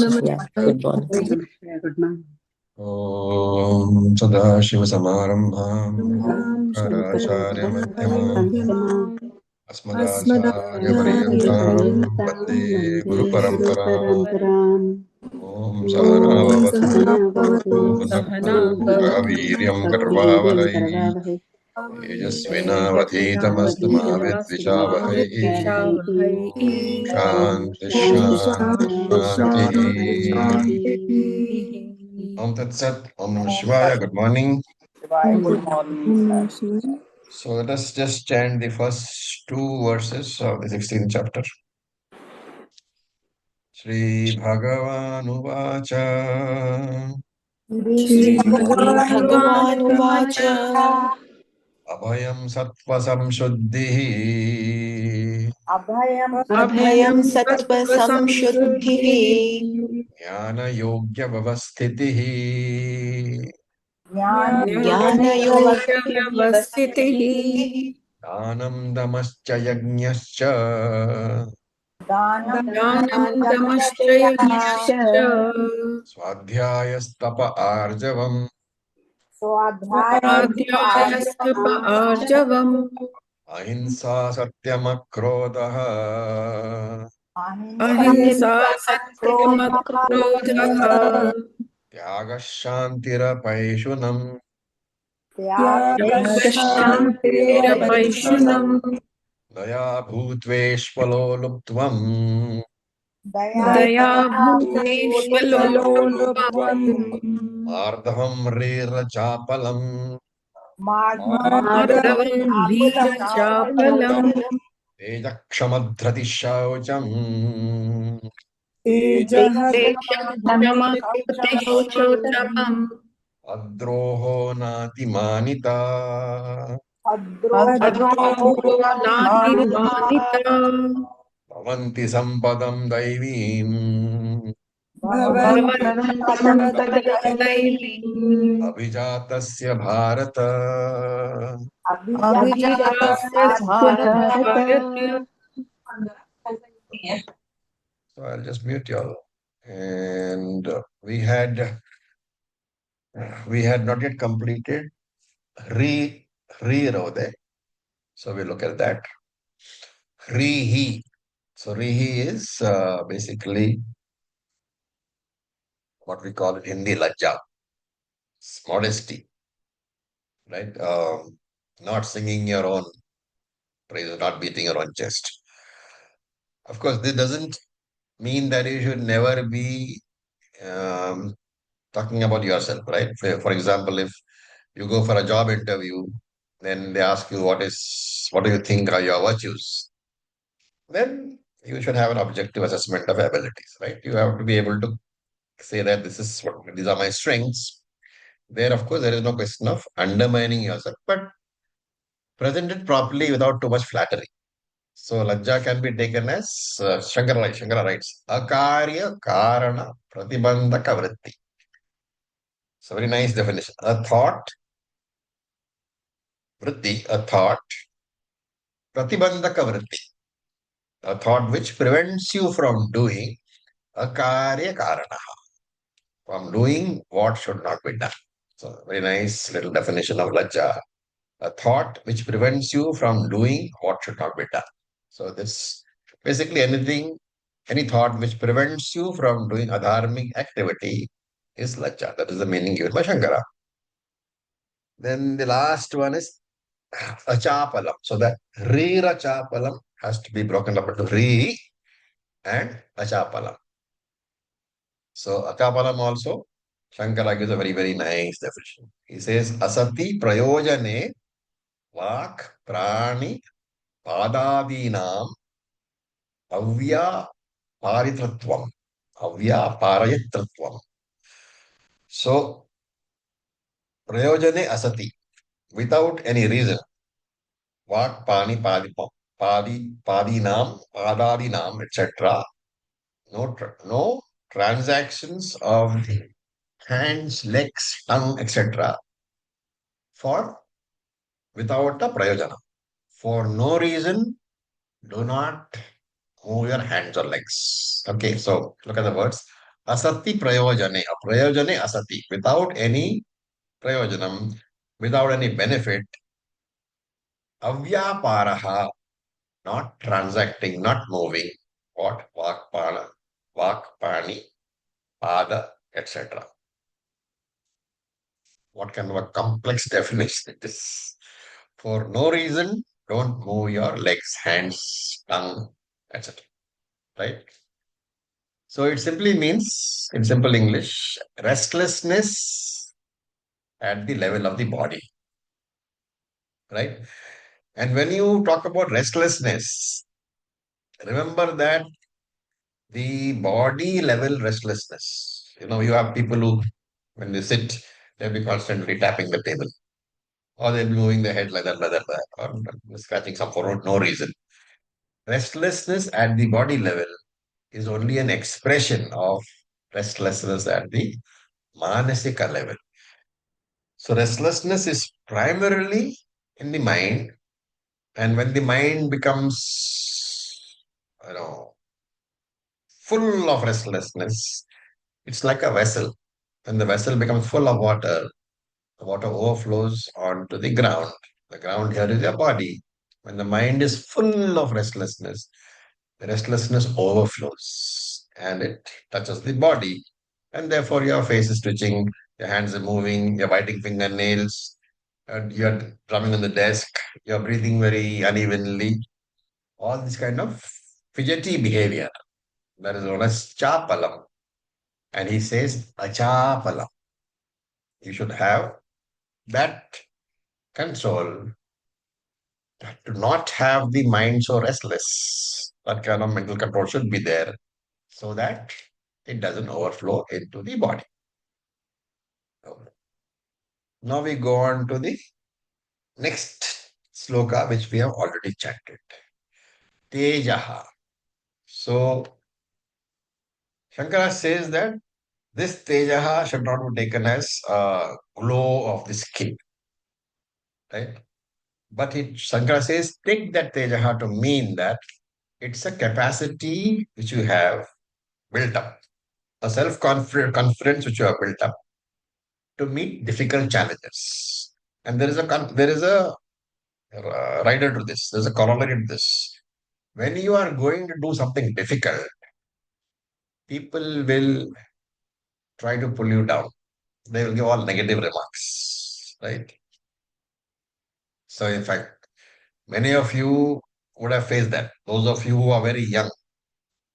Yeah, good morning. Good morning. Om Sadashivasamarambham Shankaracharya-madhyamam Asmadacharya-paryantam Vande Guru Paramparam. Om Sahana Bhavatu Saktu Sahaviryam Karvavarai Tejasvinavadhitamastu Mavidvishavahai. Om Shanti Shanti Shanti. Om Tat Sat, Om Namah Shivaya. Good morning. Good morning, sir. So let us just chant the first two verses of the 16th chapter. Shri Bhagavan Uvacha Shri Bhaganuvacha Abhayam Sattva Samshuddhi Abhayam Sattva Samshuddhihi Jnana Yogya Vavasthitihi Jnana Yoga Vyavastitihi Dhanam Damascha Yajñascha Dhanam Damaschayasya Swadhyayastapa Arjavam Swadhyayastapa Arjavam Ahimsa Satyamakrodha Ahimsa Satyamakrodha Tyagashantirapaishunam Yagashantirapaishunam Daya Bhutveshvaloluptvam Daya Bhuteshvalolupam Ardhavam Rira Chapalam Madhavam Veera Chapalam Tejakshamadhrati Shaucham Tekshamakuteshotapam Adroho Nati Manita Adroho Nati Manita Bhavanti Sampadam Daivim Bhavanti Sampadam Daivim Abhijatasya Bharata. Abhijatasya Bharata. So I'll just mute you all. And we had not yet completed Re Rode. So we look at that. Rihi. So Rihi is basically what we call in Hindi Lajja. It's modesty. Right? Not singing your own praise, not beating your own chest. Of course, this doesn't mean that you should never be talking about yourself, right? For example, if you go for a job interview, then they ask you what do you think are your virtues? Then you should have an objective assessment of abilities, right? You have to be able to say that these are my strengths. There, of course, there is no question of undermining yourself, but present it properly without too much flattery. So Lajja can be taken as Shankara writes, Akarya Karana Pratibandhaka Vritti. So very nice definition. A thought, vritti, a thought, pratibandhaka vritti, a thought which prevents you from doing a karya karanaha, from doing what should not be done. So very nice little definition of lajja. A thought which prevents you from doing what should not be done. So this basically any thought which prevents you from doing adharmic activity is lajja. That is the meaning given by Shankara. Then the last one is achapalam. So that re achapalam has to be broken up into re and achapalam. So achapalam also, Shankara gives a very, very nice definition. He says, asati prayojane vak prani padadinam avya paritratvam. Avya parayatratvam. So, prayojane asati, without any reason, vak pani padinam, padadinam, etc. No transactions of the hands, legs, tongue, etc. for without a prayojana. For no reason, do not move your hands or legs. Okay, so look at the words. Asati prayojane. Prayojane asati. Without any prayojanam, without any benefit. Avyaparaha. Not transacting, not moving. What? Vak, pani, pada, etc. What kind of a complex definition it is? For no reason, don't move your legs, hands, tongue, etc. Right? So it simply means, in simple English, restlessness at the level of the body. Right? And when you talk about restlessness, remember that the body level restlessness. You have people who, when they sit, they'll be constantly tapping the table, or they'll be moving their head like that, or scratching some for no reason. Restlessness at the body level is only an expression of restlessness at the manasika level. So restlessness is primarily in the mind, and when the mind becomes, full of restlessness, it's like a vessel. When the vessel becomes full of water, the water overflows onto the ground. The ground here is your body. When the mind is full of restlessness, the restlessness overflows and it touches the body. And therefore, your face is twitching, your hands are moving, you're biting fingernails, and you're drumming on the desk, you're breathing very unevenly. All this kind of fidgety behavior. That is known as chapalam. And he says, achapalam. You should have that control to not have the mind so restless. That kind of mental control should be there so that it doesn't overflow into the body. Now we go on to the next sloka, which we have already chanted. Tejaha. So Shankara says that this Tejaha should not be taken as a glow of the skin. Right? But Shankara says, take that Tejaha to mean that it's a capacity which you have built up, a self-confidence which you have built up to meet difficult challenges. And there is a rider to this. There's a corollary to this. When you are going to do something difficult, people will try to pull you down. They will give all negative remarks, right? So, in fact, many of you would have faced that. Those of you who are very young,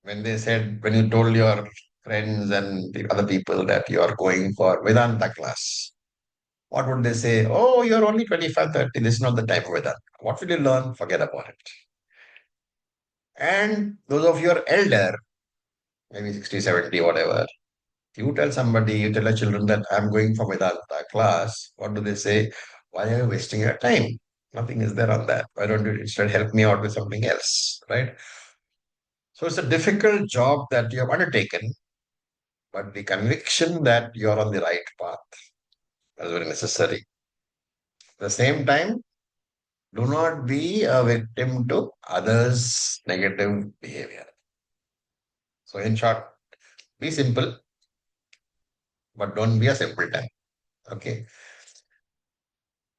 when you told your friends and the other people that you are going for Vedanta class, what would they say? Oh, you're only 25, 30. This is not the time for Vedanta. What will you learn? Forget about it. And those of you are elder, maybe 60, 70, whatever, you tell somebody, you tell your children that I'm going for Vedanta class, what do they say? Why are you wasting your time? Nothing is there on that. Why don't you instead help me out with something else, right? So it's a difficult job that you have undertaken, but the conviction that you're on the right path is very necessary. At the same time, do not be a victim to others' negative behavior. So, in short, be simple, but don't be a simpleton. Okay.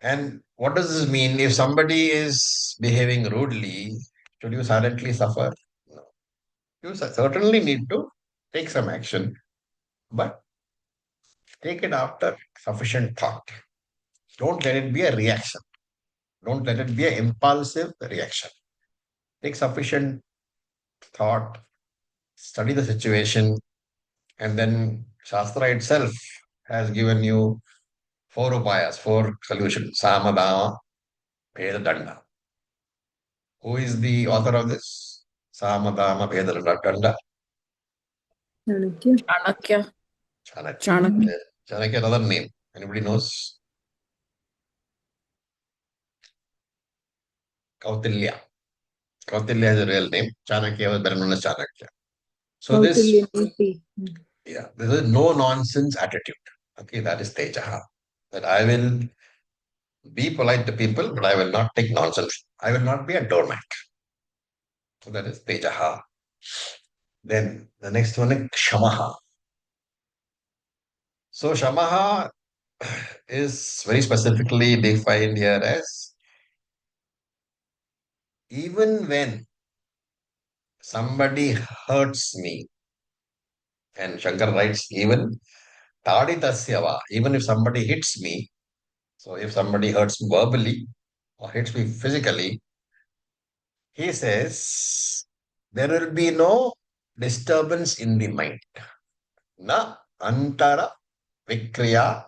And what does this mean? If somebody is behaving rudely, should you silently suffer? No. You certainly need to take some action, but take it after sufficient thought. Don't let it be a reaction. Don't let it be an impulsive reaction. Take sufficient thought, study the situation, and then Shastra itself has given you four upayas, four solutions. Samadama, Veda Danda. Who is the author of this? Samadama, Veda Danda. Chanakya. Chanakya. Chanakya, another name. Anybody knows? Kautilya. Kautilya is a real name. Chanakya was better known as Chanakya. So this, yeah, this is no nonsense attitude. Okay, that is Tejaha. That I will be polite to people, but I will not take nonsense. I will not be a doormat. So that is Tejaha. Then the next one is Kshamaha. So Shamaha is very specifically defined here as even when somebody hurts me, and Shankar writes, even Taditasyava, even if somebody hits me, so if somebody hurts me verbally or hits me physically, he says there will be no disturbance in the mind. Na antara vikriya,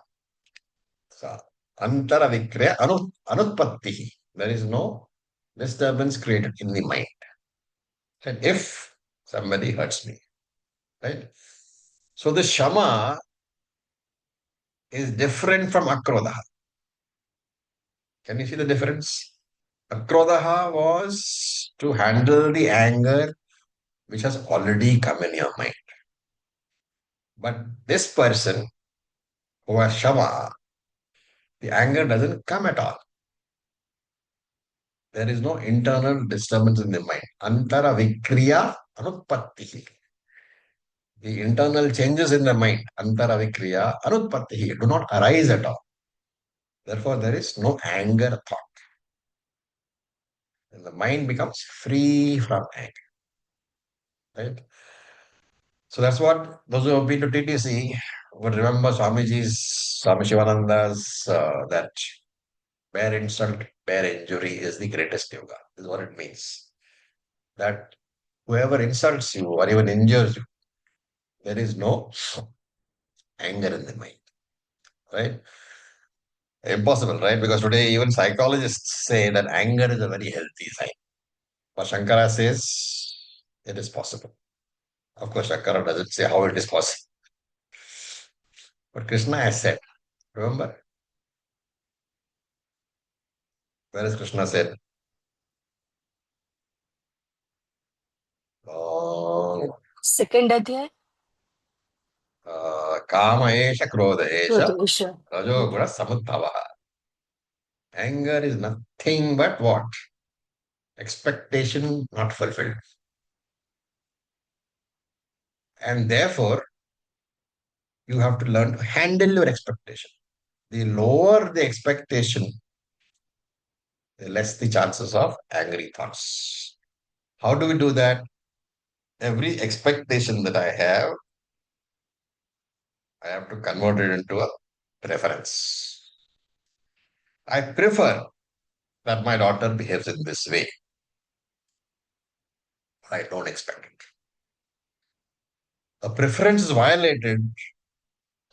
antara vikriya anutpattihi. There is no disturbance created in the mind. And if somebody hurts me, right? So the shama is different from akrodha. Can you see the difference? Akrodha was to handle the anger which has already come in your mind. But this person who has shama, the anger doesn't come at all. There is no internal disturbance in the mind. Antara vikriya anutpattihi. The internal changes in the mind, antara vikriya anutpattihi, do not arise at all. Therefore, there is no anger thought. And the mind becomes free from anger. Right? So that's what those who have been to TTC would remember Swami Shivananda's that bare insult, bare injury is the greatest yoga, is what it means. That whoever insults you or even injures you, there is no anger in the mind, right? Impossible, right? Because today even psychologists say that anger is a very healthy sign. But Shankara says it is possible. Of course, Shankara doesn't say how it is possible. But Krishna has said, remember? Where is Krishna said? Oh, Second अध्याय काम एष क्रोध एष प्रदोष रजोगुण समुद्भवः. Anger is nothing but what? Expectation not fulfilled. And therefore, you have to learn to handle your expectation. The lower the expectation, the less the chances of angry thoughts. How do we do that? Every expectation that I have to convert it into a preference. I prefer that my daughter behaves in this way. I don't expect it. A preference is violated,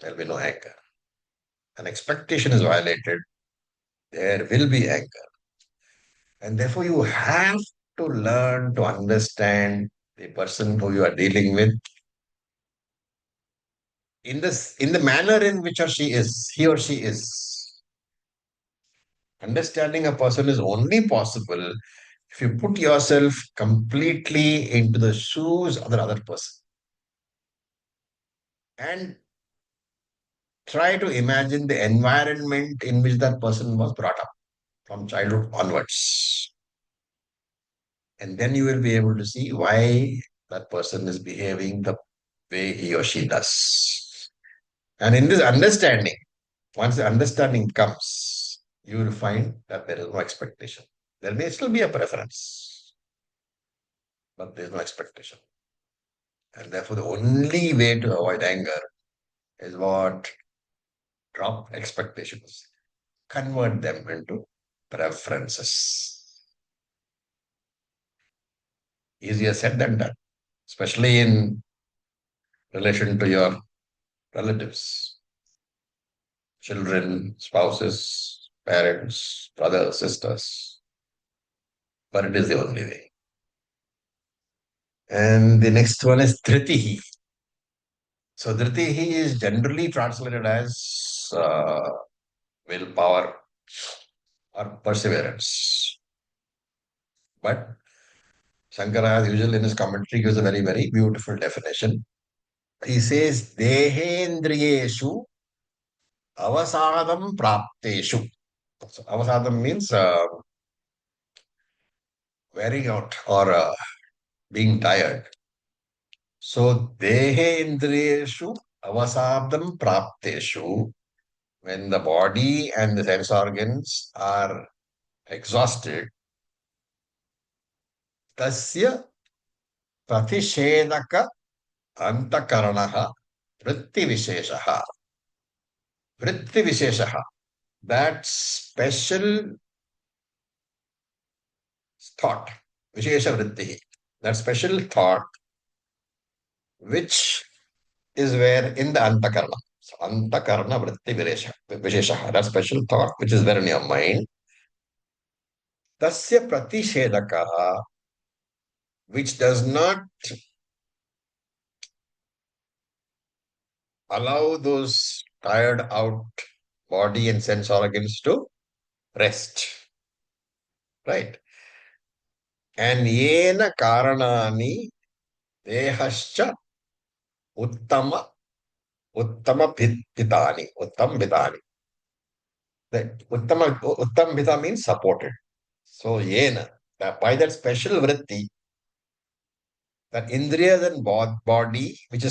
there'll be no anger. An expectation is violated, there will be anger. And therefore, you have to learn to understand the person who you are dealing with in the manner in which he or she is. Understanding a person is only possible if you put yourself completely into the shoes of the other person and try to imagine the environment in which that person was brought up from childhood onwards. And then you will be able to see why that person is behaving the way he or she does. And in this understanding, once the understanding comes, you will find that there is no expectation. There may still be a preference, but there is no expectation. And therefore, the only way to avoid anger is what? Drop expectations, convert them into preferences. Easier said than done, especially in relation to your relatives, children, spouses, parents, brothers, sisters. But it is the only way. And the next one is Dhritihi. So Dhritihi is generally translated as willpower or perseverance. But Shankara, as usual in his commentary, gives a very, very beautiful definition. He says, Dehendriyeshu avasadam prapteshu. So avasadam means wearing out or being tired. So Dehendriyeshu avasabdam prapteshu, when the body and the sense organs are exhausted, tasya pratishedaka antakaranaha vritti visheshaha. Vritti visheshaha. That special thought, vishesha vritti, that special thought, which is where in the antakarana. So antakarana vritti vishesha, that special thought which is there in your mind. Tasya pratishedakaha, which does not allow those tired out body and sense organs to rest. Right? And yena karanani dehascha uttama pitani. Uttam pitani. That uttam pita means supported. So yena, by that special vritti, that indriyas and body, which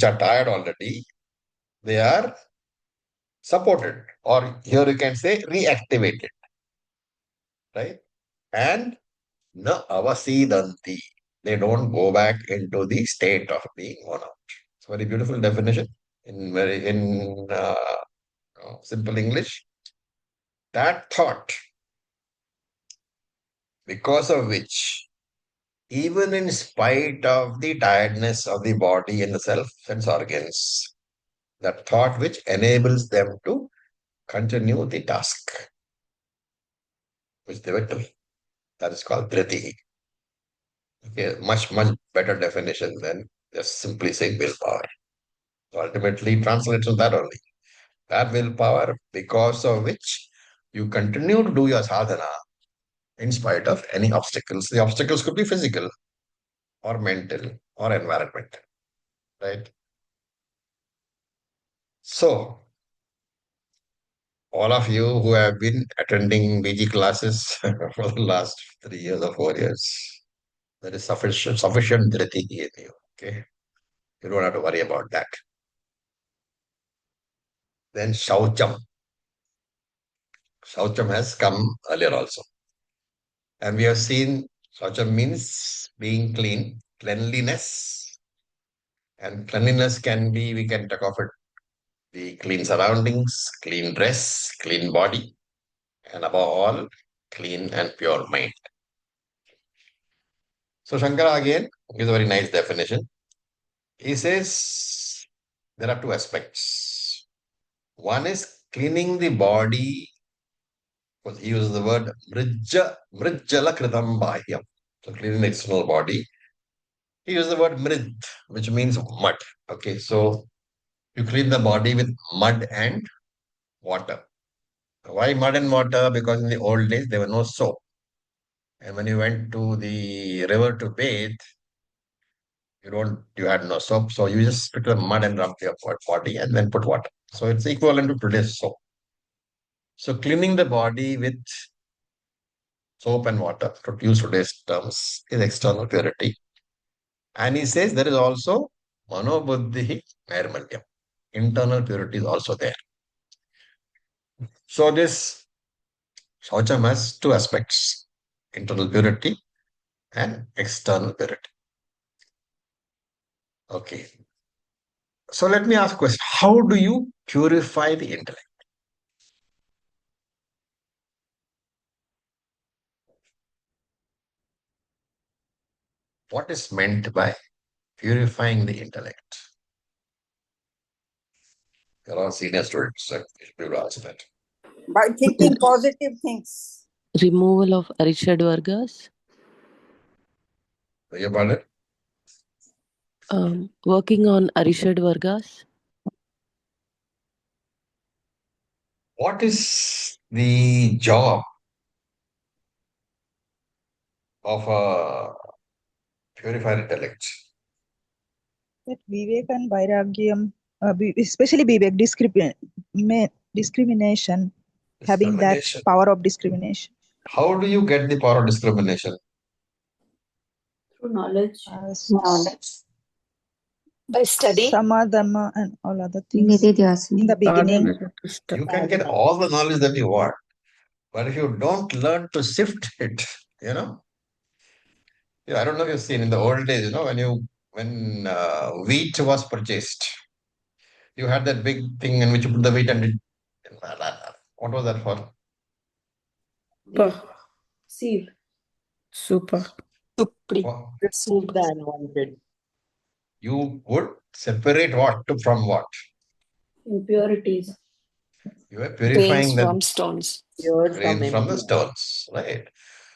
are tired already, they are supported, or here you can say reactivated, right? And na avasidanti, they don't go back into the state of being worn out. It's a very beautiful definition in simple English. That thought, because of which, even in spite of the tiredness of the body and the sense organs, that thought which enables them to continue the task which they were doing. That is called dhriti. Okay, much better definition than just simply saying willpower. So ultimately, translates to that only. That willpower, because of which you continue to do your sadhana in spite of any obstacles. The obstacles could be physical or mental or environmental, right? So, all of you who have been attending BG classes for the last 3 years or 4 years, there is sufficient dhriti in you. Okay, you don't have to worry about that. Then Shaucham. Shaucham has come earlier also. And we have seen Shaucham means being clean, cleanliness. And cleanliness can be, we can talk of it, the clean surroundings, clean dress, clean body, and above all, clean and pure mind. So Shankara again gives a very nice definition. He says there are two aspects. One is cleaning the body, because he uses the word mrijjala kritam bahyam. So cleaning the external body. He uses the word mrid, which means mud. Okay, so you clean the body with mud and water. Why mud and water? Because in the old days there was no soap. And when you went to the river to bathe, you had no soap. So you just put the mud and rub your body and then put water. So it's equivalent to today's soap. So cleaning the body with soap and water, to use today's terms, is external purity. And he says there is also manobuddhi nirmalyam. Internal purity is also there. So this Shaucham has two aspects, internal purity and external purity. Okay. So let me ask a question. How do you purify the intellect? What is meant by purifying the intellect? You're all senior students, so you should be able to answer that. By thinking positive things. Removal of Arishad Vargas. Beg your pardon? Working on Arishad Vargas. What is the job of a purified intellect? That Vivek and Vairagyam, especially Vivek, discrimination, having that Discrimination. power of discrimination. How do you get the power of discrimination? Through knowledge. By study. Samadhamma and all other things. Nididhyasana. In the beginning, You can get all the knowledge that you want, but if you don't learn to sift it, you know, yeah, I don't know if you've seen in the old days, you know, when wheat was purchased, you had that big thing in which you put the wheat and it, what was that for? Sieve. Super. Supri. Well, Remove the unwanted you would separate what from what? impurities. You are Grains purifying the from stones. Pure from grains from the impure. stones, right?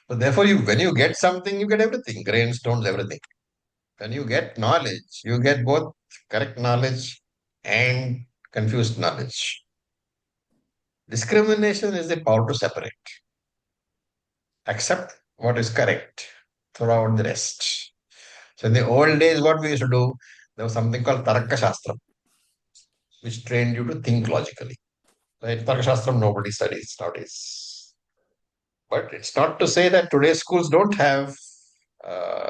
So therefore, when you get something, you get everything, grain, stones, everything. When you get knowledge, you get both correct knowledge and confused knowledge. Discrimination is the power to separate, accept what is correct, throw out the rest. So in the old days, what we used to do, there was something called Taraka Shastra, which trained you to think logically. Right? Taraka Shastra nobody studies nowadays. But it's not to say that today's schools don't have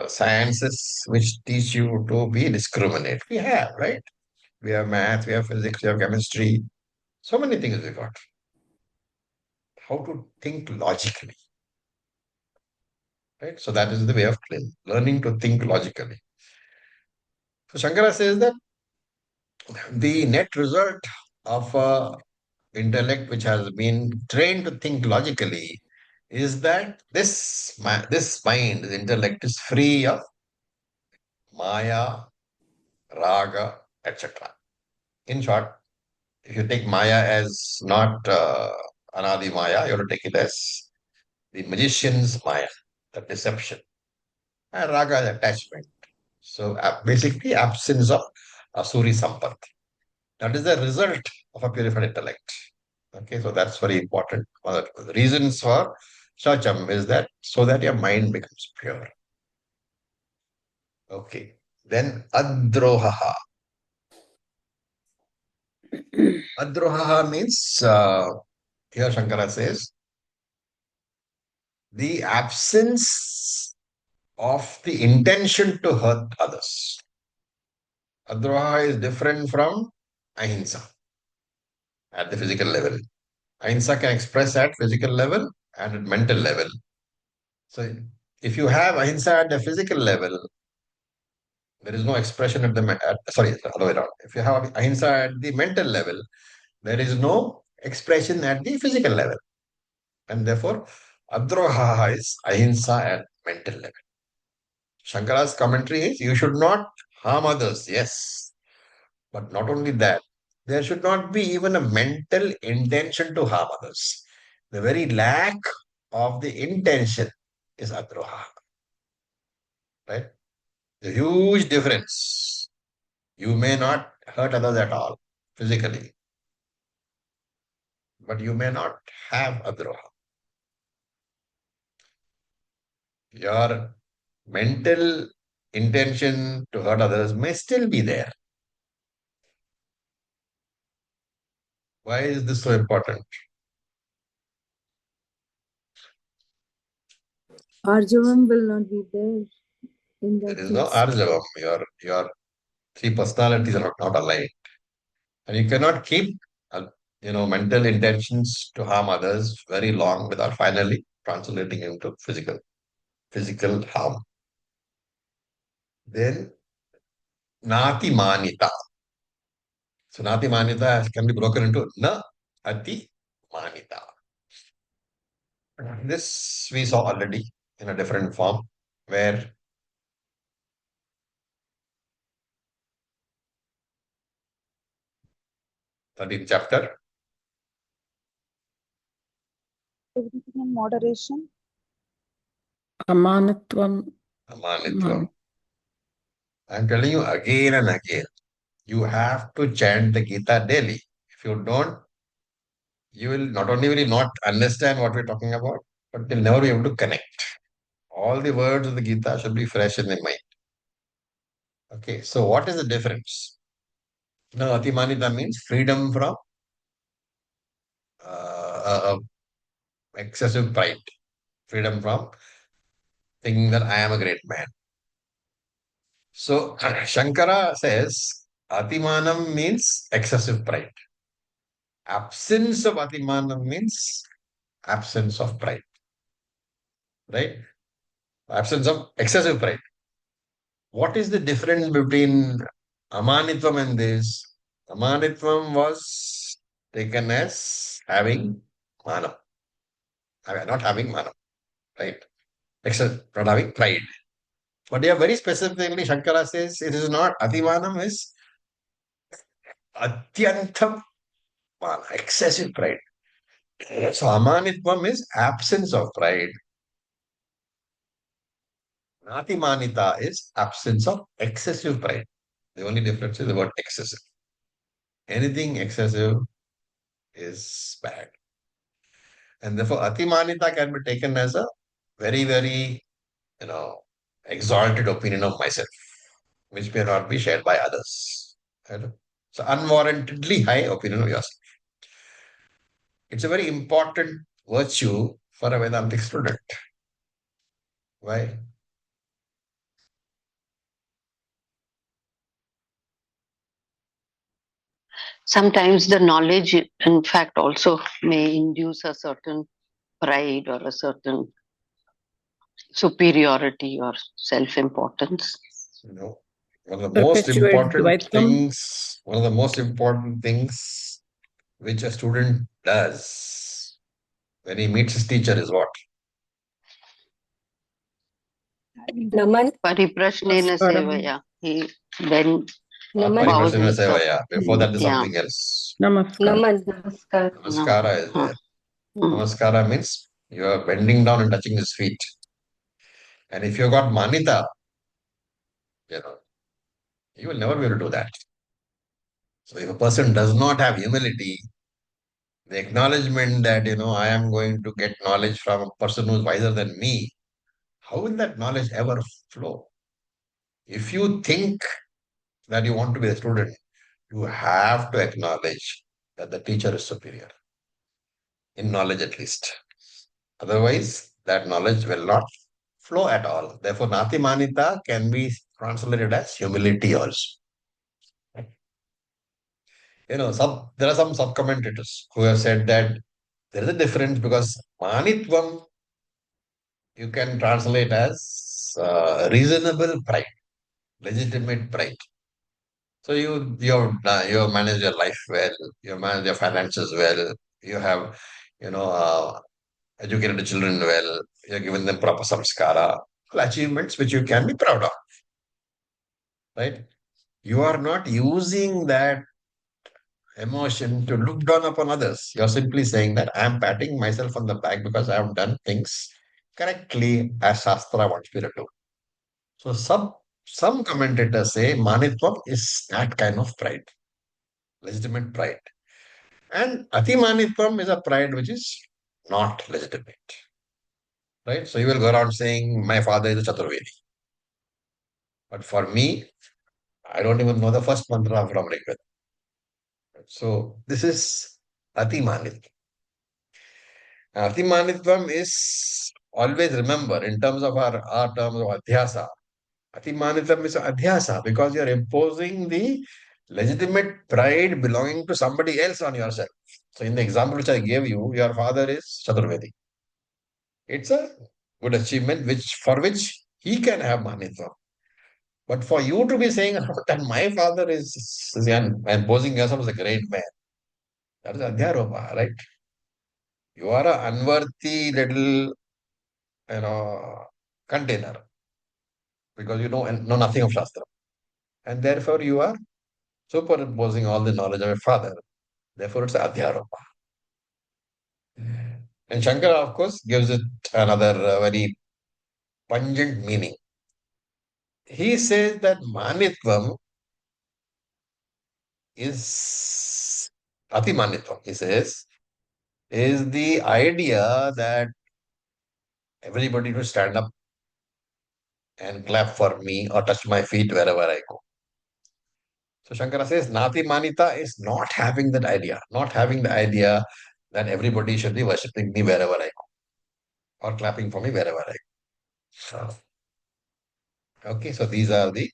sciences which teach you to be discriminate. We have, right? We have math, we have physics, we have chemistry. So many things we got. How to think logically, right? So that is the way of learning to think logically. So Shankara says that the net result of a intellect which has been trained to think logically is that this mind, this intellect is free of Maya, Raga, etc. In short, if you take Maya as not Anadi Maya, you have to take it as the magician's Maya, the deception, and Raga is attachment. So basically, absence of Asuri Sampath. That is the result of a purified intellect. Okay, so that's very important. One of the reasons for Shacham is that so that your mind becomes pure. Okay, then Adrohaha. Adrohaha means, here Shankara says, the absence of the intention to hurt others. Adroha is different from ahimsa at the physical level. Ahimsa can express at physical level and at mental level. So if you have ahimsa at the physical level, there is no expression at sorry, the other way around. If you have ahimsa at the mental level, there is no expression at the physical level. And therefore, adroha is ahimsa at mental level. Shankara's commentary is you should not harm others, yes. But not only that, there should not be even a mental intention to harm others. The very lack of the intention is adroha. Right? The huge difference. You may not hurt others at all physically, but you may not have adroha. Your mental intention to hurt others may still be there. Why is this so important? Arjavam will not be there in that There is no case. arjavam. Your three personalities are not aligned. And you cannot keep mental intentions to harm others very long without finally translating into physical harm. Then nati manita. So nati manita can be broken into na ati manita. This we saw already in a different form where 13th chapter, everything in moderation. Amanatvam. amanitvam. I'm telling you again and again, you have to chant the Gita daily. If you don't, you will not only will you not understand what we're talking about, but you'll never be able to connect. All the words of the Gita should be fresh in the mind. Okay, so what is the difference? Now, Atimanita means freedom from excessive pride, freedom from thinking that I am a great man. So Shankara says Atimanam means excessive pride. Absence of Atimanam means absence of pride. Right? Absence of excessive pride. What is the difference between Amanitvam and this? Amanitvam was taken as having manam. Not having manam, right? Excess, not having pride. But here very specifically, Shankara says it is not Atimanam, is Atyantam mana, excessive pride. So Amanitvam is absence of pride. Natimanita is absence of excessive pride. The only difference is the word excessive. Anything excessive is bad. And therefore, Atimanita can be taken as a very, very, exalted opinion of myself, which may not be shared by others. Right? So, unwarrantedly high opinion of yourself. It's a very important virtue for a Vedantic student. Why? Sometimes the knowledge, in fact, also may induce a certain pride or a certain superiority or self-importance. One of the most Perpetuate important Dvaitam. things, which a student does when he meets his teacher is what? Naman. Pariprashnena sevaya. He then Naman. bows Pariprasana himself. Sevaya. Before that is Yeah. something else. Namaskar. Naman. Namaskar. Namaskara is there. Mm. Namaskara means you are bending down and touching his feet. And if you've got manita, you will never be able to do that. So if a person does not have humility, the acknowledgement that, I am going to get knowledge from a person who is wiser than me, how will that knowledge ever flow? If you think that you want to be a student, you have to acknowledge that the teacher is superior, in knowledge at least. Otherwise, that knowledge will not flow at all. Therefore, Nati Manita can be translated as humility also. There are some sub-commentators who have said that there is a difference because Manitvam you can translate as reasonable pride, legitimate pride. So you manage your life well, you manage your finances well, you have educated the children well, you're given them proper samskara, achievements which you can be proud of. Right? You are not using that emotion to look down upon others. You're simply saying that I'm patting myself on the back because I have done things correctly as Shastra wants me to do. So some commentators say Manitvam is that kind of pride, legitimate pride. And Atimanitvam is a pride which is not legitimate. Right? So you will go around saying, my father is a Chaturvedi. But for me, I don't even know the first mantra from Rigveda. So this is Atimanitvam. Atimanitvam is always remember in terms of our terms of adhyasa. Atimanitvam is adhyasa because you are imposing the legitimate pride belonging to somebody else on yourself. So in the example which I gave you, your father is Chaturvedi. It's a good achievement for which he can have manitvam. But for you to be saying that my father is and posing yourself as a great man, that is adhyaropa, right? You are an unworthy little, container because you know nothing of Shastra. And therefore you are superimposing all the knowledge of your father. Therefore it's adhyaropa. And Shankara, of course, gives it another very pungent meaning. He says that manitvam is atimanitvam, he says, is the idea that everybody to stand up and clap for me or touch my feet wherever I go. So Shankara says Nati Manita is not having that idea, not having the idea that everybody should be worshipping me wherever I go or clapping for me wherever I go. Okay, so these are the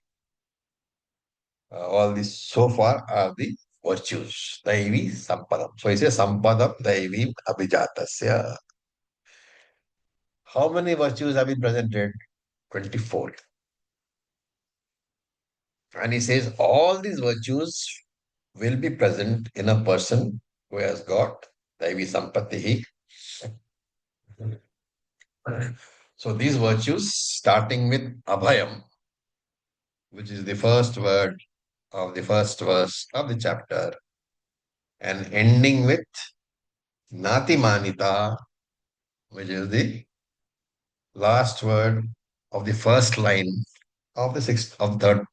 All these so far are the virtues. Daivi sampadam. So he says sampadam daivim abhijatasya. How many virtues have been presented? 24. And he says all these virtues will be present in a person who has got Daivi sampatihi. So these virtues, starting with abhayam, which is the first word of the first verse of the chapter, and ending with natimanita, which is the last word of the first line of the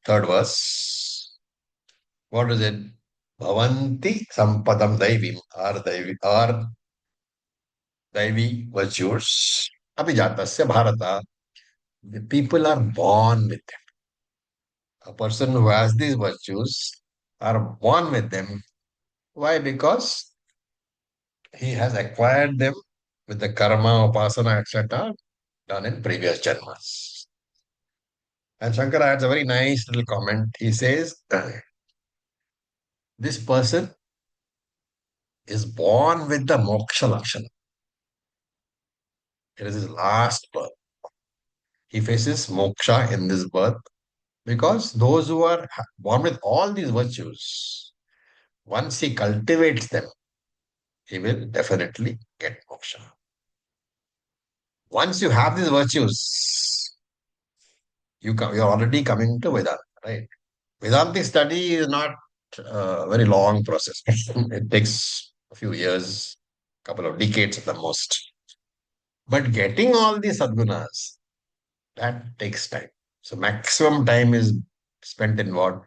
third verse. What is it? Bhavanti sampadam daivim, or daivi virtues. Abhijatasya bharata. The people are born with them. A person who has these virtues are born with them. Why? Because he has acquired them with the karma, upasana, etc. done in previous janmas. And Shankara adds a very nice little comment. He says, this person is born with the moksha lakshana. It is his last birth. He faces moksha in this birth because those who are born with all these virtues, once he cultivates them, he will definitely get moksha. Once you have these virtues, you're already coming to Vedanta, right? Vedantic study is not a very long process. It takes a few years, couple of decades at the most. But getting all these sadgunas, that takes time. So maximum time is spent in what?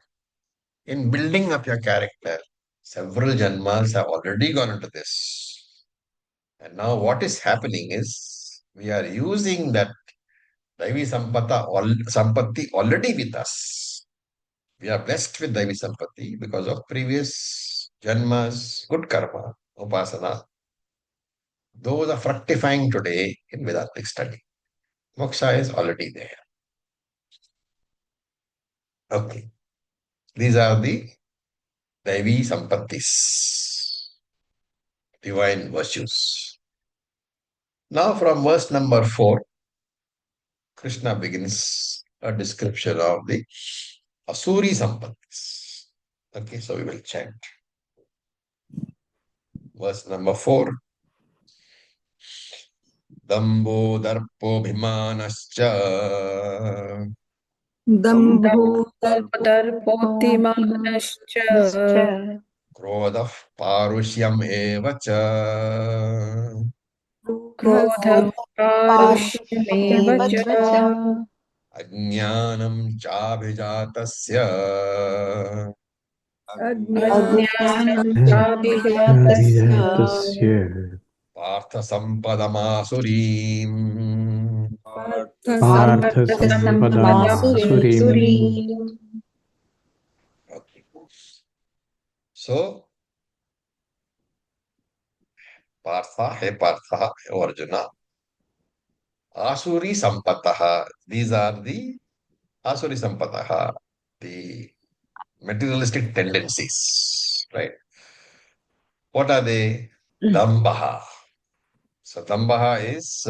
In building up your character. Several janmas have already gone into this. And now what is happening is we are using that Daivi Sampatti already with us. We are blessed with Daivi Sampatti because of previous janmas, good karma, upasana. Those are fructifying today in Vedantic study. Moksha is already there. Okay. These are the Daivi Sampattis, divine virtues. Now from verse number 4, Krishna begins a description of the Asuri Sampattis. Okay, so we will chant. Verse number 4. Dambo darpo bhimanascha Dambho दर्पोऽतिमानश्च Krodah parushyam eva cha क्रोधः पारुष्यमेव च Ajnanam chabhijatasya अज्ञानं चाभिजातस्य Adhyattasya Partha Sampadamasurim. Partha Sampadam Asurim. Okay. So, Partha, hey Partha, hey Arjuna. Asuri Sampataha. These are the Asuri Sampataha, the materialistic tendencies, right? What are they? Dambaha. So, Dambaha is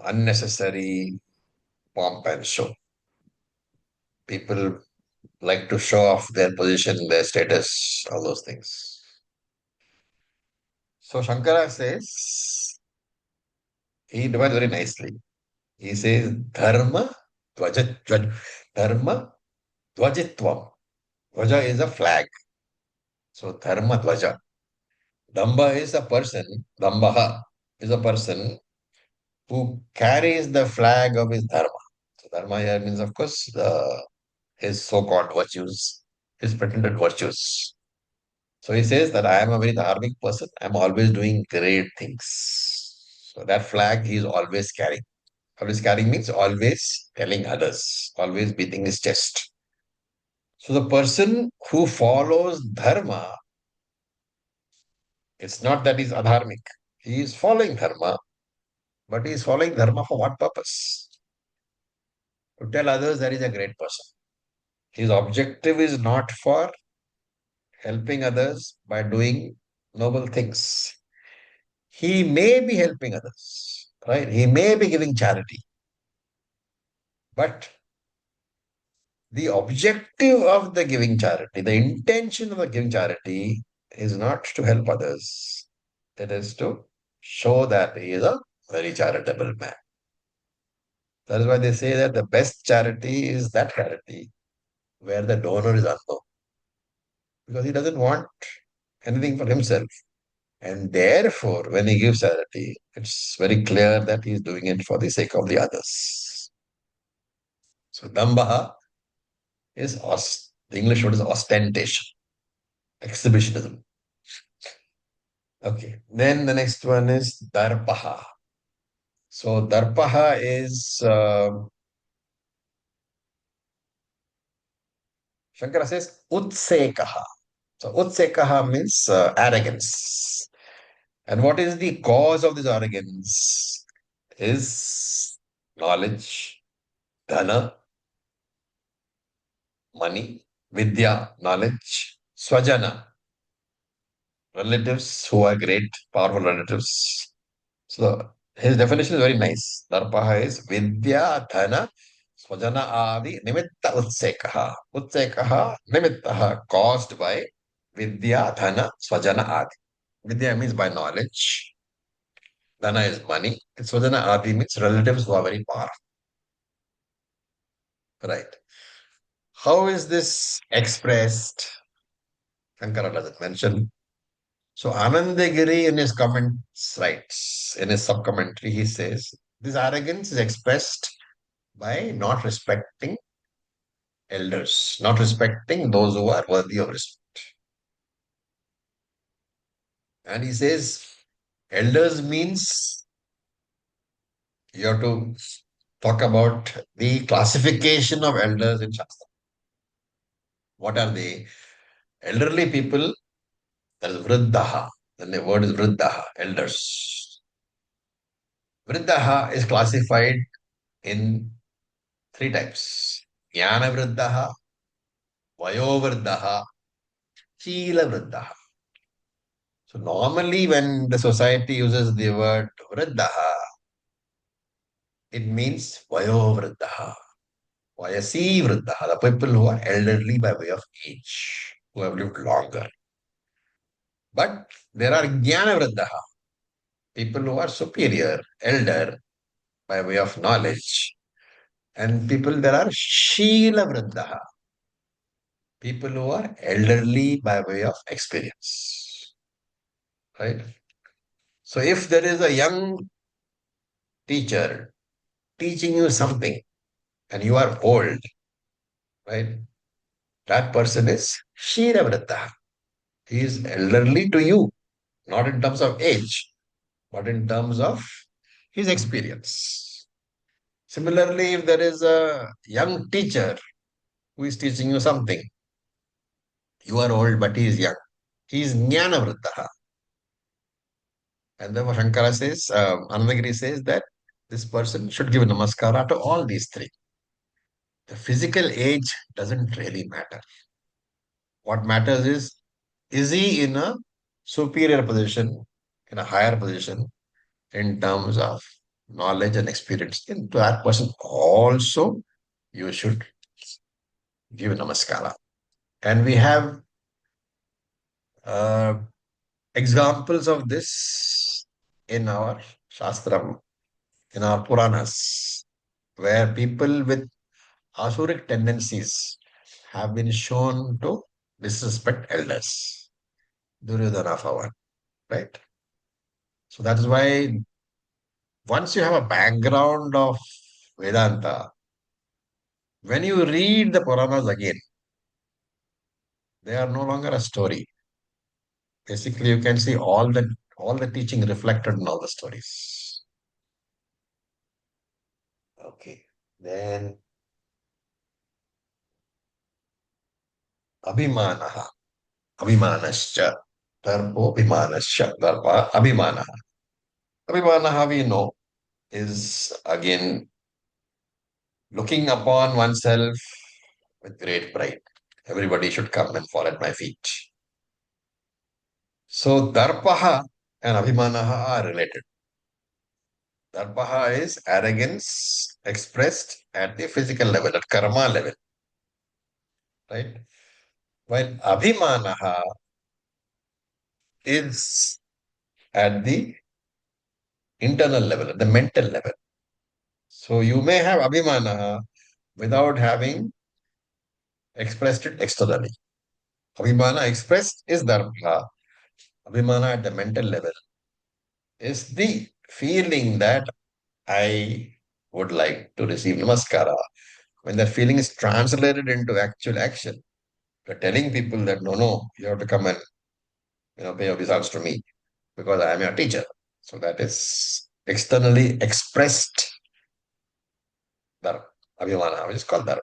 unnecessary pomp and show. People like to show off their position, their status, all those things. So Shankara says, he divides very nicely. He says, Dharma Dharma Dvajitvam. Dvaja is a flag. So Dharma Dvaja. Damba is a person, Dambaha is a person who carries the flag of his Dharma. So Dharma here means, of course, his so-called virtues, his pretended virtues. So he says that I am a very dharmic person. I'm always doing great things. So that flag he is always carrying. Always carrying means always telling others, always beating his chest. So the person who follows dharma, it's not that he's adharmic. He is following dharma, but he is following dharma for what purpose? to tell others that he's a great person. His objective is not for helping others by doing noble things. He may be helping others, right? He may be giving charity. But the objective of the giving charity, the intention of the giving charity is not to help others. It is to show that he is a very charitable man. That is why they say that the best charity is that charity where the donor is unknown. Because he doesn't want anything for himself. And therefore, when he gives charity, it's very clear that he is doing it for the sake of the others. So, Dambaha is the English word is ostentation, exhibitionism. Okay, then the next one is Darpaha. So, Darpaha is, Shankara says, Utsekaha. So, Utsekaha means arrogance. And what is the cause of this arrogance? Is knowledge, dhana, money, vidya, knowledge, swajana, relatives who are great, powerful relatives. So his definition is very nice. Darpaha is vidya, dhana, swajana adi, nimitta utsekaha. Utsekaha, nimittaha, caused by vidya, dhana, swajana adi. Vidya means by knowledge. Dhana is money. Swajana adi means relatives who are very powerful. Right. How is this expressed? Shankara doesn't mention. So Anandagiri in his comments writes, in his sub-commentary, he says, this arrogance is expressed by not respecting elders, not respecting those who are worthy of respect. And he says, elders means you have to talk about the classification of elders in Shastra. What are they? Elderly people, that is Vriddaha. The word is Vriddaha, elders. Vriddaha is classified in three types. Jnana Vriddaha, Vayo Vriddaha, Shila Vriddaha. So normally when the society uses the word Vriddaha, it means Vayo Vriddaha, Vayasi Vriddaha, the people who are elderly by way of age, who have lived longer. But there are Jnana Vriddaha, people who are superior, elder, by way of knowledge. And people, there are Shila Vriddaha, people who are elderly by way of experience. Right? So if there is a young teacher teaching you something and you are old, right? That person is Shila Vriddaha. He is elderly to you, not in terms of age, but in terms of his experience. Similarly, if there is a young teacher who is teaching you something, you are old, but he is young. He is Jnana Vriddaha. And therefore Shankara says, Anandagiri says that this person should give namaskara to all these three. The physical age doesn't really matter. What matters is he in a superior position, in a higher position in terms of knowledge and experience? And to that person also, you should give namaskara. And we have examples of this in our Shastram, in our Puranas, where people with asuric tendencies have been shown to disrespect elders. Duryodhana for one, right? So that is why once you have a background of Vedanta, when you read the Puranas again, they are no longer a story. Basically, you can see all the teaching reflected in all the stories. Okay, then Abhimanaha, Abhimanascha, Darpo Abhimanascha, Darpa Abhimanaha. Abhimanaha we know is again looking upon oneself with great pride. Everybody should come and fall at my feet. So Darpaha and Abhimanaha are related. Darpaha is arrogance expressed at the physical level, at karma level. Right? While Abhimanaha is at the internal level, at the mental level. So you may have Abhimanaha without having expressed it externally. Abhimana expressed is Dharma. Abhimana at the mental level is the feeling that I would like to receive namaskara. When that feeling is translated into actual action, you're telling people that no, you have to come and pay your obeisance to me because I am your teacher. So that is externally expressed dharma, abhimana, which is called dharma.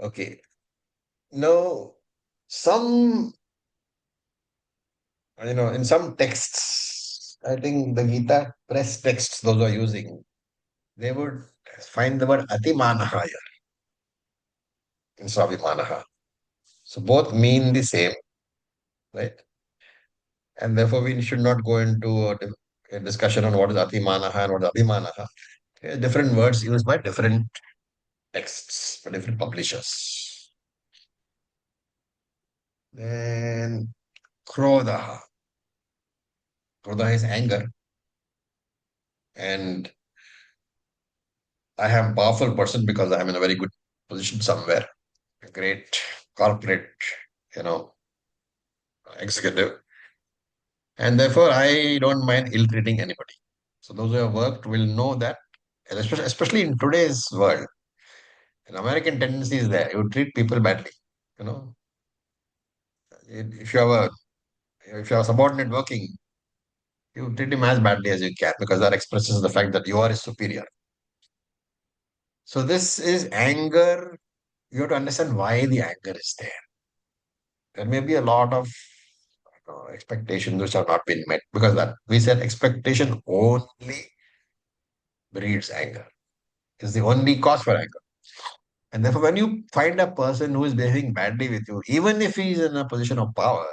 Okay. Now, some, in some texts, I think the Gita press texts, those who are using, they would find the word atimanaha here instead of abhimanaha. So both mean the same, right? And therefore, we should not go into a discussion on what is atimanaha and what is abhimanaha. Different words used by different texts, by different publishers. Then, krodha. Krodha is anger. And I am a powerful person because I am in a very good position somewhere, a great corporate, executive. And therefore, I don't mind ill-treating anybody. So those who have worked will know that, and especially in today's world, an American tendency is there. You treat people badly. You know, if you have a subordinate working, you treat him as badly as you can because that expresses the fact that you are his superior. So this is anger. You have to understand why the anger is there. There may be a lot of expectations which have not been met because that we said expectation only breeds anger. Is the only cause for anger. And therefore, when you find a person who is behaving badly with you, even if he is in a position of power,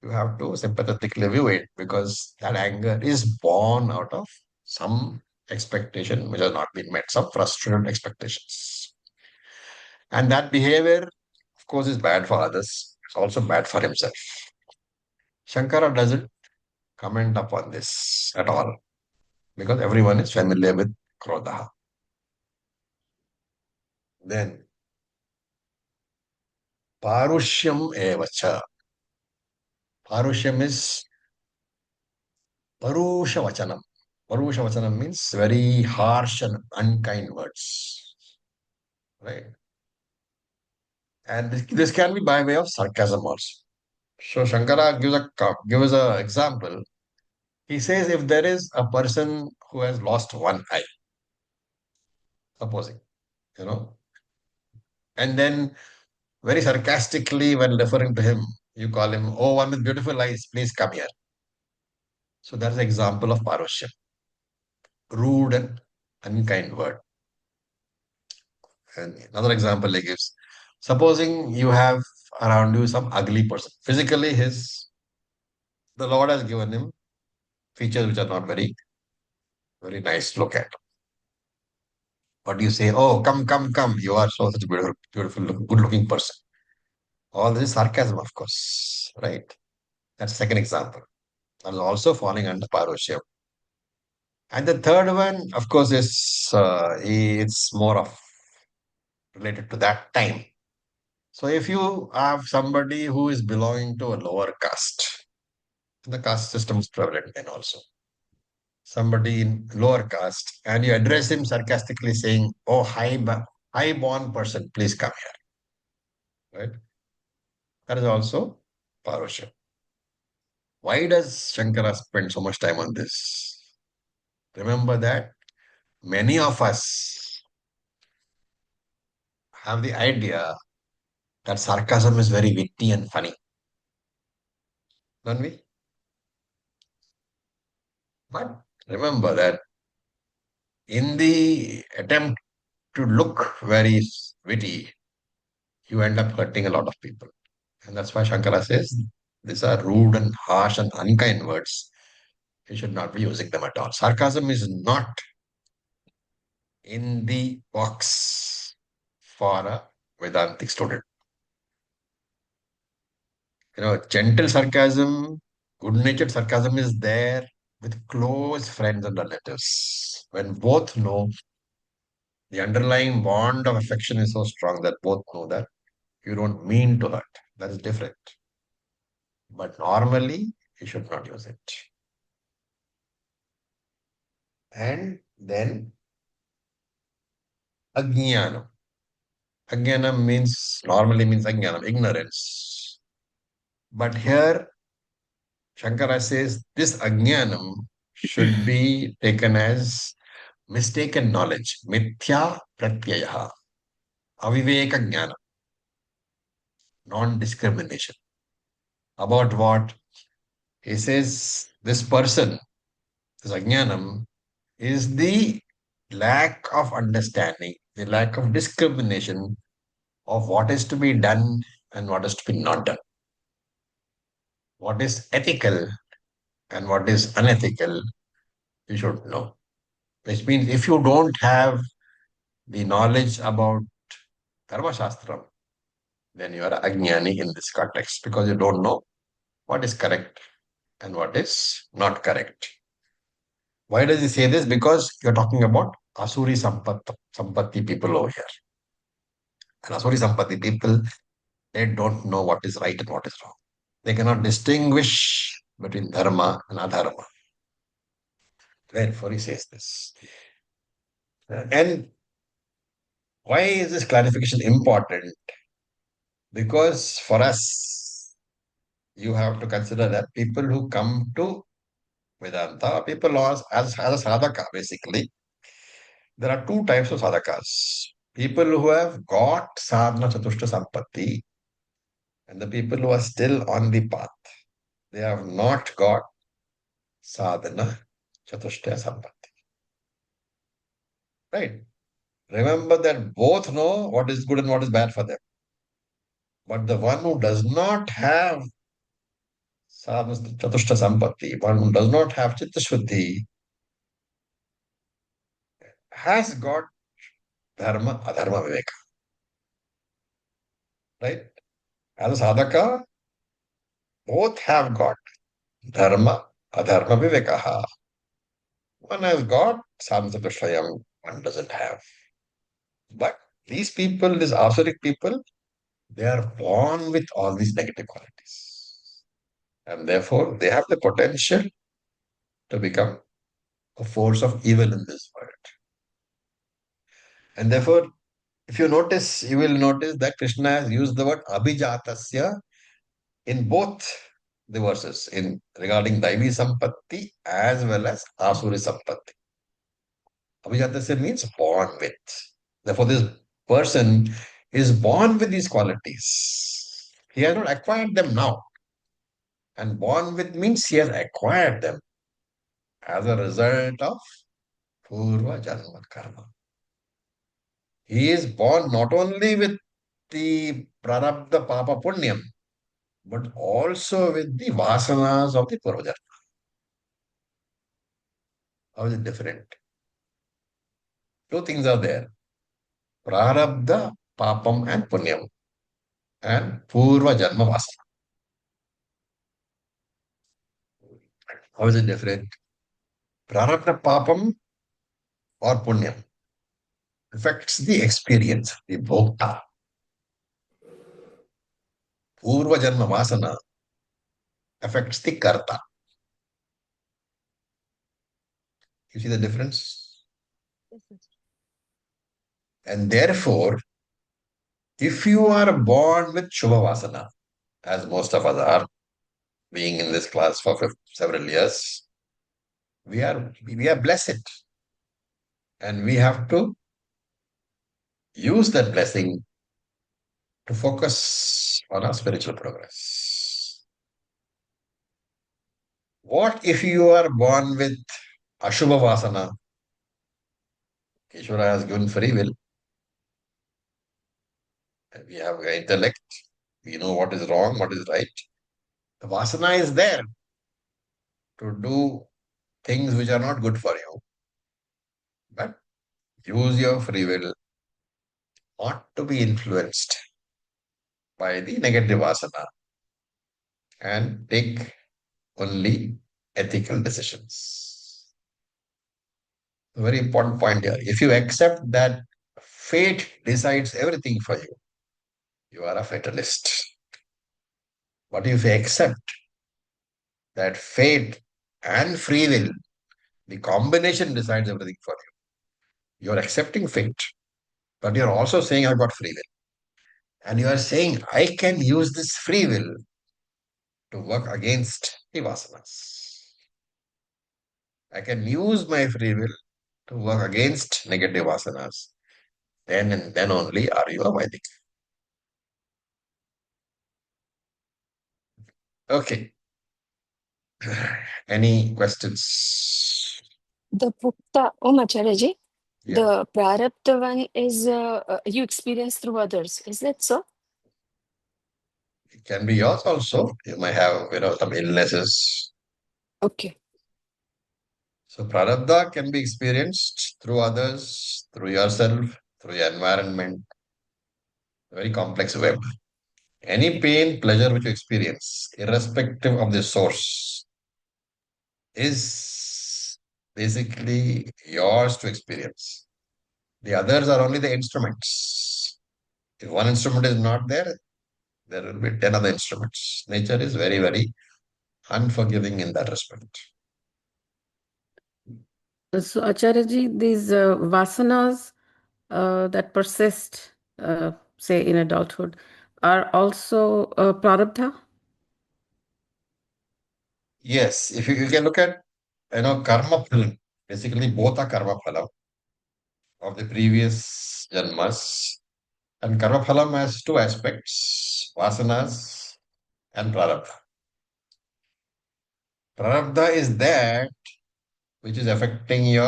you have to sympathetically view it because that anger is born out of some expectation which has not been met, some frustrated expectations. And that behavior, of course, is bad for others. It's also bad for himself. Shankara doesn't comment upon this at all because everyone is familiar with Krodha. Then, Parushyam evacha. Parushyam is Parusha Vachanam. Parusha Vachanam means very harsh and unkind words. Right? And this can be by way of sarcasm also. So Shankara gives an example. He says if there is a person who has lost one eye, supposing, and then very sarcastically when referring to him, you call him, oh, one with beautiful eyes, please come here. So that's an example of Parushya. Rude and unkind word. And another example he gives. Supposing you have around you some ugly person. Physically, the Lord has given him features which are not very, very nice to look at. But you say, oh, come, you are such a beautiful, good-looking person. All this is sarcasm, of course, right? That's the second example. That is also falling under Parushya. And the third one, of course, is it's more of related to that time. So if you have somebody who is belonging to a lower caste, the caste system is prevalent then also. Somebody in lower caste, and you address him sarcastically saying, oh, high-born person, please come here. Right? That is also Parusha. Why does Shankara spend so much time on this? Remember that many of us have the idea that sarcasm is very witty and funny. Don't we? But remember that in the attempt to look very witty, you end up hurting a lot of people. And that's why Shankara says these are rude and harsh and unkind words. You should not be using them at all. Sarcasm is not in the box for a Vedantic student. Gentle sarcasm, good-natured sarcasm is there with close friends and relatives. When both know the underlying bond of affection is so strong that both know that you don't mean to hurt. That is different. But normally, you should not use it. And then, ajnanam. Ajnanam normally means ajnanam, ignorance. But here, Shankara says this ajnanam should be taken as mistaken knowledge, mithya pratyayaha, aviveka jnana, non-discrimination. About what? He says this person, this ajnanam, is the lack of understanding, the lack of discrimination of what is to be done and what is to be not done. What is ethical and what is unethical, you should know. Which means if you don't have the knowledge about Dharma Shastram, then you are ajnani in this context because you don't know what is correct and what is not correct. Why does he say this? Because you're talking about Asuri Sampatti people over here. And Asuri Sampatti people, they don't know what is right and what is wrong. They cannot distinguish between dharma and adharma. Therefore, he says this. And why is this clarification important? Because for us, you have to consider that people who come to Vedanta, people as a sadhaka, basically. There are two types of sadhakas. People who have got sadhana chatushta sampatti and the people who are still on the path. They have not got sadhana chatushta sampatti. Right? Remember that both know what is good and what is bad for them. But the one who does not have sadhana chatushta sampatti, one who does not have chitta shuddhi, has got dharma, adharma viveka. Right? As a sadhaka, both have got dharma, adharma vivekaha. One has got samsapashayam, one doesn't have. But these people, these asuric people, they are born with all these negative qualities. And therefore, they have the potential to become a force of evil in this world. And therefore, if you notice, you will notice that Krishna has used the word abhijatasya in both the verses, in regarding Daivi Sampatti as well as Asuri Sampatti. Abhijatasya means born with. Therefore, this person is born with these qualities. He has not acquired them now. And born with means he has acquired them as a result of Purva Janma Karma. He is born not only with the Prarabdha Papa Punyam, but also with the Vasanas of the Purva Janma. How is it different? Two things are there. Prarabdha, Papam and Punyam. And Purva Janma Vasana. How is it different? Prarabdha Papam or Punyam affects the experience, the bhokta. Purva Janma Vasana affects the karta. You see the difference? Yes, sir. And therefore, if you are born with Shubha Vasana, as most of us are, being in this class for several years, we are blessed. And we have to use that blessing to focus on our spiritual progress. What if you are born with Ashubha Vasana? Ishvara has given free will. And we have intellect. We know what is wrong, what is right. The vasana is there to do things which are not good for you. But use your free will not to be influenced by the negative vasana and take only ethical decisions. A very important point here. If you accept that fate decides everything for you, you are a fatalist. But if you accept that fate and free will, the combination decides everything for you, you're accepting fate, but you're also saying, I've got free will. And you are saying, I can use this free will to work against the vasanas. I can use my free will to work against negative vasanas. Then and then only are you a Vaidik. Okay. Any questions? The Bhukta, Acharyaji, Yeah. the Prarabdha one is you experience through others. Is that so? It can be yours also. You might have, some illnesses. Okay. So prarabdha can be experienced through others, through yourself, through your environment. Very complex web. Any pain, pleasure which you experience, irrespective of the source, is basically yours to experience. The others are only the instruments. If one instrument is not there, there will be 10 other instruments. Nature is very, very unforgiving in that respect. So, Acharyaji, these vasanas that persist, say in adulthood, are also prarabdha? Yes, if you can look at, karma phalam. Basically, both are karma phalam of the previous janmas. And karma phalam has two aspects, vasanas and prarabdha. Prarabdha is that which is affecting you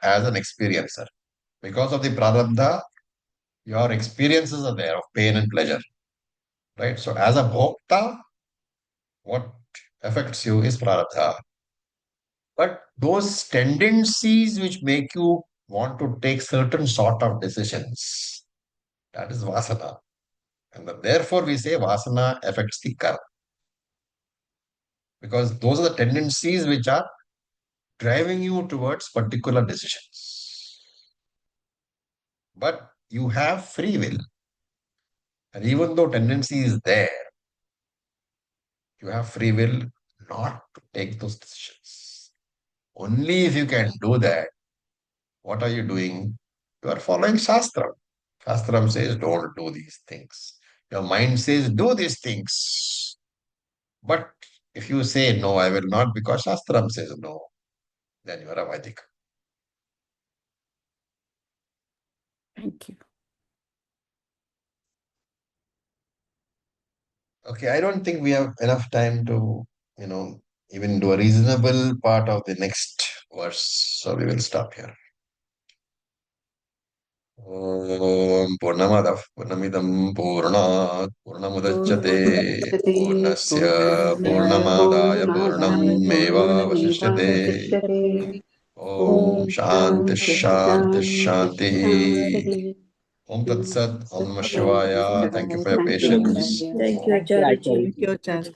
as an experiencer. Because of the prarabdha, your experiences are there of pain and pleasure. Right? So as a bhokta, what affects you is prarabdha. But those tendencies which make you want to take certain sort of decisions, that is vasana. And therefore we say vasana affects the karma. Because those are the tendencies which are driving you towards particular decisions. But you have free will. And even though tendency is there, you have free will not to take those decisions. Only if you can do that, what are you doing? You are following Shastram. Shastram says, don't do these things. Your mind says, do these things. But if you say, no, I will not, because Shastram says no, then you are a Vaidik. Thank you. Okay, I don't think we have enough time to, even do a reasonable part of the next verse. So we will stop here. Om Purnamadav Purnamidam Purnat Purnamudachyate Purnasya Purnamadaya Purnameva Vasishyate. Om Shanti Shanti Shanti. Om Tat Sat. Om Namah Shivaya. Thank you for your patience. Thank you, Acharya.